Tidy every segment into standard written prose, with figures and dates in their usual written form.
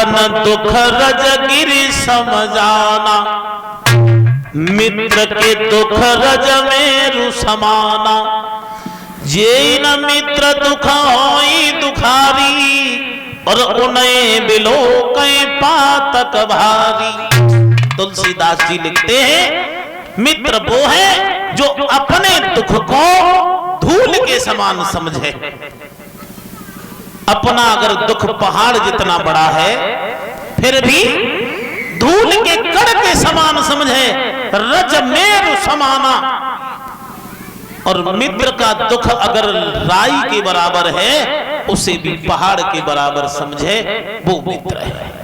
अपन दुख रज गिरि समझाना, मित्र के दुख रज मेरु समाना। जे न मित्र दुख होई दुखारी, और उन्हें बिलो कहीं पातक भारी। तुलसीदास जी लिखते हैं मित्र वो है जो अपने दुख को धूल के समान समझे। अपना अगर दुख पहाड़ जितना बड़ा है फिर भी धूल के कण के समान समझे, रज मेरु समाना। और मित्र का दुख अगर राई के बराबर है उसे भी पहाड़ के बराबर समझे, वो मित्र है।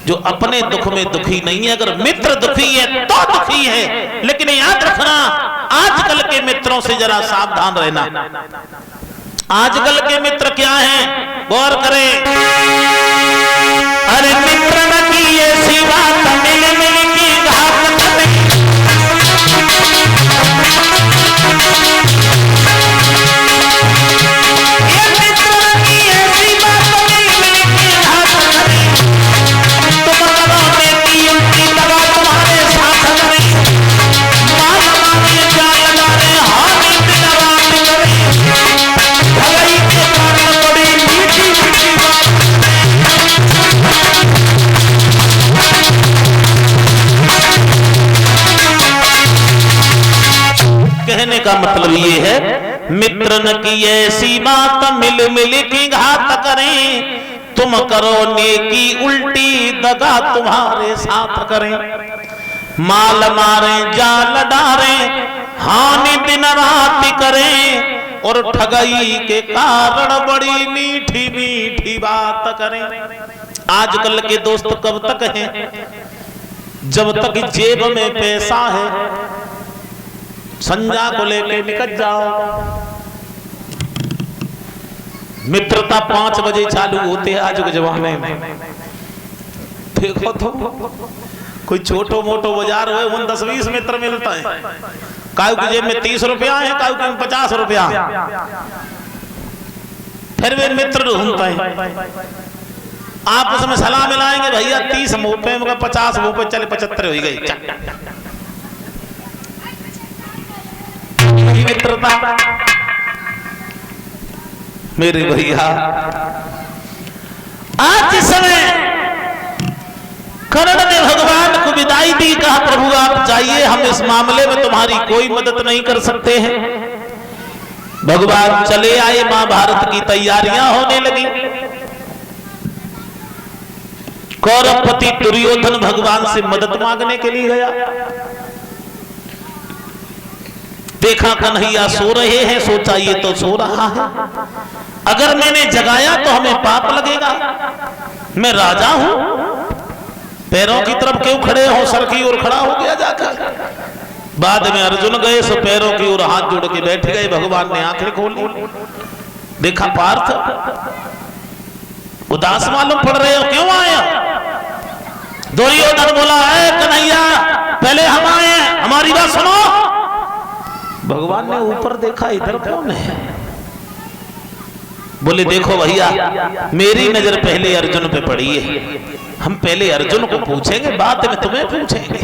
जो अपने दुख में दुखी नहीं है, अगर मित्र दुखी है तो दुखी है। लेकिन याद रखना आजकल के मित्रों से जरा सावधान रहना। आजकल के मित्र क्या हैं, गौर करें। अरे मित्र न की ये सिवा मिल मिल की घात नहीं। ये मित्र न की ये सिवा मिल मिल की घात नहीं। तुम करो बेटी उल्टी लगा तुम्हारे साथ नहीं। मान माने जाल मारे हानि दिन रात करे। भलाई के कारण बड़ी मीठी मीठी बात। कहने का मतलब ये है मित्र न की ऐसी बात मिल मिल की घात करें। तुम करो नेकी उल्टी दगा तुम्हारे साथ करें। माल मारे जाल डारे हानि दिन रात करें। और ठगई के कारण बड़ी मीठी मीठी बात करें। आजकल के दोस्त कब तक हैं, जब तक जेब में पैसा है संजा को लेके निकल जाओ। मित्रता 5 बजे चालू होते हैं आज के जमाने में। देखो तो कोई छोटो मोटो बाजार हो उन 10-20 मित्र मिलता है। कायु की जेब में 30 रुपया है, कायु की 50 रुपया। फिर वे मित्र ढूंढते हैं, आपस में सलाह मिलाएंगे, भैया 30 मुंह पे 50 मुंह पे, चले 75 हो गई। मित्रता मेरे भैया आज इस समय कर्ण ने भगवान को विदाई दी, कहा प्रभु आप जाइए, हम इस मामले में तुम्हारी कोई मदद नहीं कर सकते हैं। भगवान चले आए, महाभारत की तैयारियां होने लगी। कौरवपति दुर्योधन भगवान से मदद मांगने के लिए गया। देखा कन्हैया सो रहे हैं, सोचा ये तो सो रहा है, अगर मैंने जगाया तो हमें पाप लगेगा। मैं राजा हूं, पैरों की तरफ क्यों खड़े हो, सर की ओर खड़ा हो गया जाकर। बाद में अर्जुन गए सो पैरों की ओर हाथ जोड़ के बैठ गए। भगवान ने आंखें खोली, देखा पार्थ उदास मालूम पड़ रहे हो, क्यों आया? दुर्योधन बोला है कन्हैया पहले हम आए, हमारी बात सुनो। भगवान ने ऊपर देखा, इधर कौन है? बोले देखो भैया मेरी नजर पहले अर्जुन पे पड़ी है, हम पहले अर्जुन को पूछेंगे बाद में तुम्हें पूछेंगे।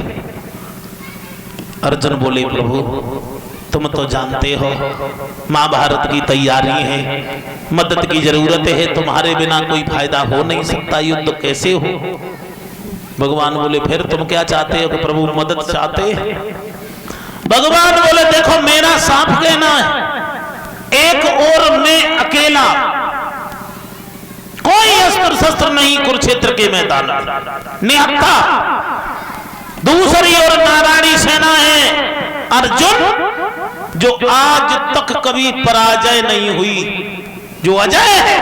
अर्जुन बोले प्रभु तुम तो जानते हो महाभारत की तैयारी है, मदद की जरूरत है, तुम्हारे बिना कोई फायदा हो नहीं सकता, युद्ध कैसे हो? भगवान बोले फिर तुम क्या चाहते हो? कि प्रभु मदद चाहते हैं। भगवान बोले देखो मेरा साफ कहना है, एक और मैं अकेला, कोई अस्त्र शस्त्र नहीं कुरुक्षेत्र के मैदान में, निहत्था। दूसरी ओर नारायणी सेना है अर्जुन, जो आज तक कभी पराजय नहीं हुई, जो अजय है।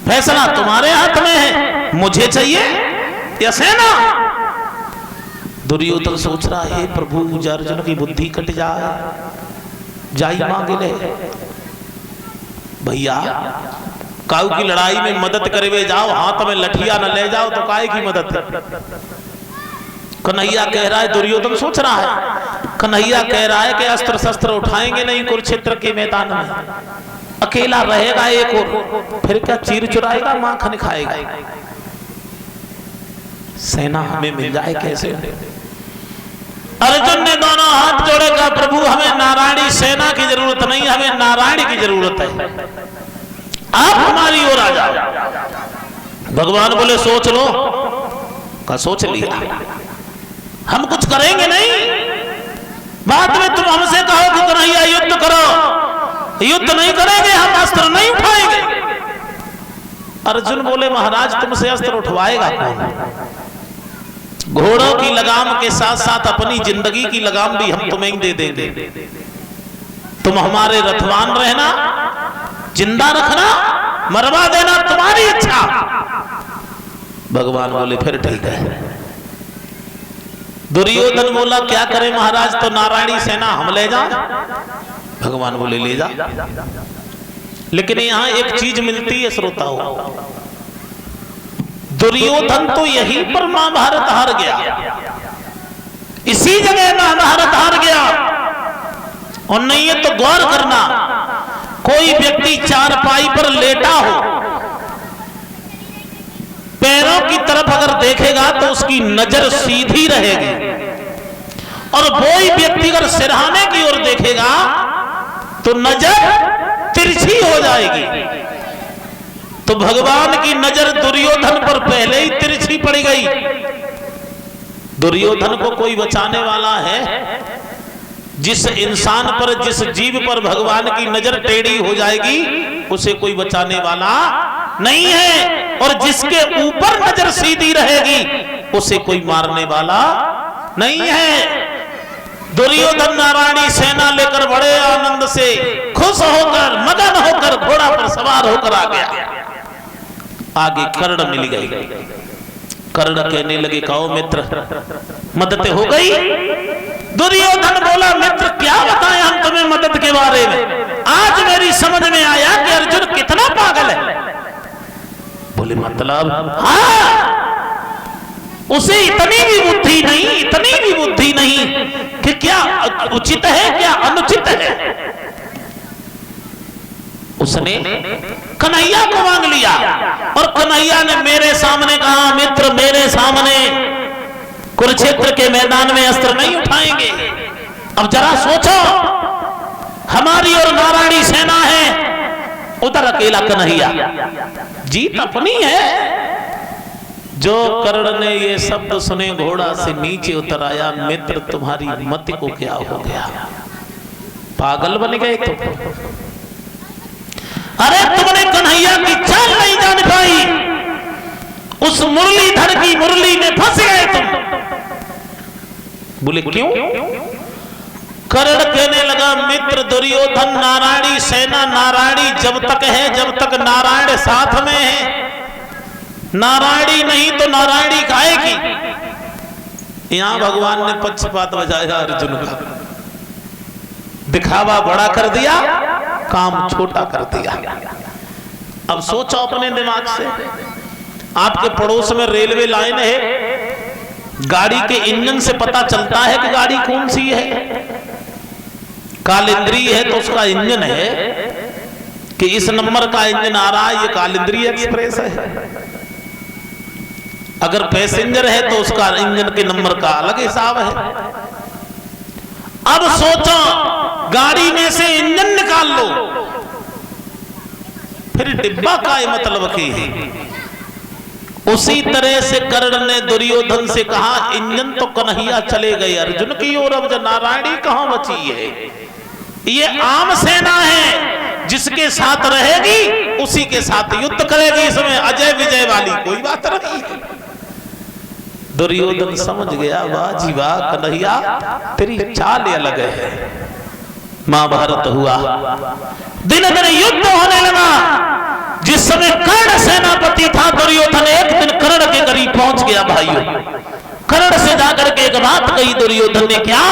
फैसला तुम्हारे हाथ में है, मुझे चाहिए या सेना? दुर्योधन सोच रहा है प्रभु अर्जुन की बुद्धि कट जाए, जाई मांगे ले। भैया काऊ की लड़ाई में मदद करे जाओ, हाथ में लठिया न ले जाओ तो काहे की मदद है? कन्हैया कह रहा है, दुर्योधन सोच रहा है, कन्हैया कह रहा है कि अस्त्र शस्त्र उठाएंगे नहीं कुरुक्षेत्र के मैदान में, अकेला रहेगा एक और, फिर क्या चीर चुराएगा, माखन खाएगा। सेना हमें मिल जाए कैसे। अर्जुन ने दोनों हाथ जोड़े, कहा प्रभु हमें नारायणी सेना की जरूरत नहीं, हमें नारायण की जरूरत है, आप हमारी ओर आ जाओ। भगवान बोले सोच लो। का सोच लिया, हम कुछ करेंगे नहीं, बाद में तुम हमसे कहो कि कन्हैया युद्ध करो, युद्ध नहीं करेंगे, हम अस्त्र नहीं उठाएंगे। अर्जुन बोले महाराज तुमसे अस्त्र उठवाएगा कौन? घोड़ों की लगाम के साथ साथ अपनी जिंदगी की लगाम भी हम तुम्हें दे देंगे, तुम हमारे रथवान रहना, जिंदा रखना, मरवा देना तुम्हारी इच्छा। भगवान बोले फिर ठीक है। दुर्योधन बोला क्या करें महाराज, तो नारायणी सेना हम ले जाएं? भगवान बोले ले जा, लेकिन यहां एक चीज मिलती है श्रोताओ, दुर्योधन तो यहीं पर महाभारत हार गया, इसी जगह महाभारत हार गया। और नहीं है तो गौर करना, कोई व्यक्ति चारपाई पर लेटा हो, पैरों की तरफ अगर देखेगा तो उसकी नजर सीधी रहेगी, और वही व्यक्ति अगर सिरहाने की ओर देखेगा तो नजर तिरछी हो जाएगी। तो भगवान की नजर दुर्योधन पर पहले ही तिरछी पड़ गई। दुर्योधन को कोई बचाने वाला है? जिस इंसान पर, जिस जीव पर भगवान की नजर टेढ़ी हो जाएगी उसे कोई बचाने वाला नहीं है, और जिसके ऊपर नजर सीधी रहेगी उसे कोई मारने वाला नहीं है। दुर्योधन नारायणी सेना लेकर बड़े आनंद से, खुश होकर, मगन होकर घोड़ा पर सवार होकर आ गया। आगे कर्ण मिल गई। कर्ण कहने लगे कहो मित्र मदद हो गई? दुर्योधन बोला मित्र क्या बताएं हम तुम्हें मदद के बारे में, आज मेरी समझ में आया कि अर्जुन कितना पागल है। बोले मतलब? हाँ, उसे इतनी भी बुद्धि नहीं, इतनी भी बुद्धि नहीं कि क्या उचित है क्या अनुचित है। उसने कन्हैया को मांग लिया, और कन्हैया ने मेरे सामने कहा मित्र मेरे सामने कुरुक्षेत्र के मैदान में अस्त्र नहीं उठाएंगे। अब जरा सोचो, हमारी और नारायणी सेना है, उधर अकेला कन्हैया, जीत अपनी है। जो कर्ण ने ये शब्द सुने घोड़ा से नीचे उतर आया, मित्र तुम्हारी मति को क्या हो गया, पागल बन गए तुम? अरे तुमने कन्हैया की चाल नहीं जान पाई, उस मुरलीधर की मुरली में फंस गए तुम। बोले क्यों? कर्ण कहने लगा मित्र दुर्योधन नारायणी सेना, नारायणी जब तक है, जब तक नारायण साथ में है, नारायणी नहीं तो नारायणी खाएगी। यहां भगवान ने पक्षपात बजाया अर्जुन का, दिखावा बड़ा कर दिया, काम छोटा कर दिया। अब सोचो अपने दिमाग से, आपके पड़ोस में रेलवे लाइन है, गाड़ी के इंजन से पता चलता है कि गाड़ी कौन सी है। कालिंद्री है तो उसका इंजन है कि इस नंबर का इंजन आ रहा है, ये कालिंद्री एक्सप्रेस है। अगर पैसेंजर है तो उसका इंजन के नंबर का अलग हिसाब है। अब सोचो गाड़ी में से इंजन निकाल लो, फिर डिब्बा का मतलब की है। उसी तरह से कर्ण ने दुर्योधन से कहा इंजन तो कन्हैया चले गए अर्जुन की ओर, अब नारायणी कहां बची है। ये आम सेना है, जिसके साथ रहेगी उसी के साथ युद्ध करेगी, इसमें अजय विजय वाली कोई बात नहीं है। दुर्योधन समझ गया वाह जी वाह कन्हैया तेरी चाल अलग है। महाभारत हुआ, दिन दिन युद्ध होने लगा। जिस समय कर्ण सेनापति था दुर्योधन एक दिन कर्ण के करीब पहुंच गया। भाइयों, कर्ण से जाकर के एक बात कही दुर्योधन ने, क्या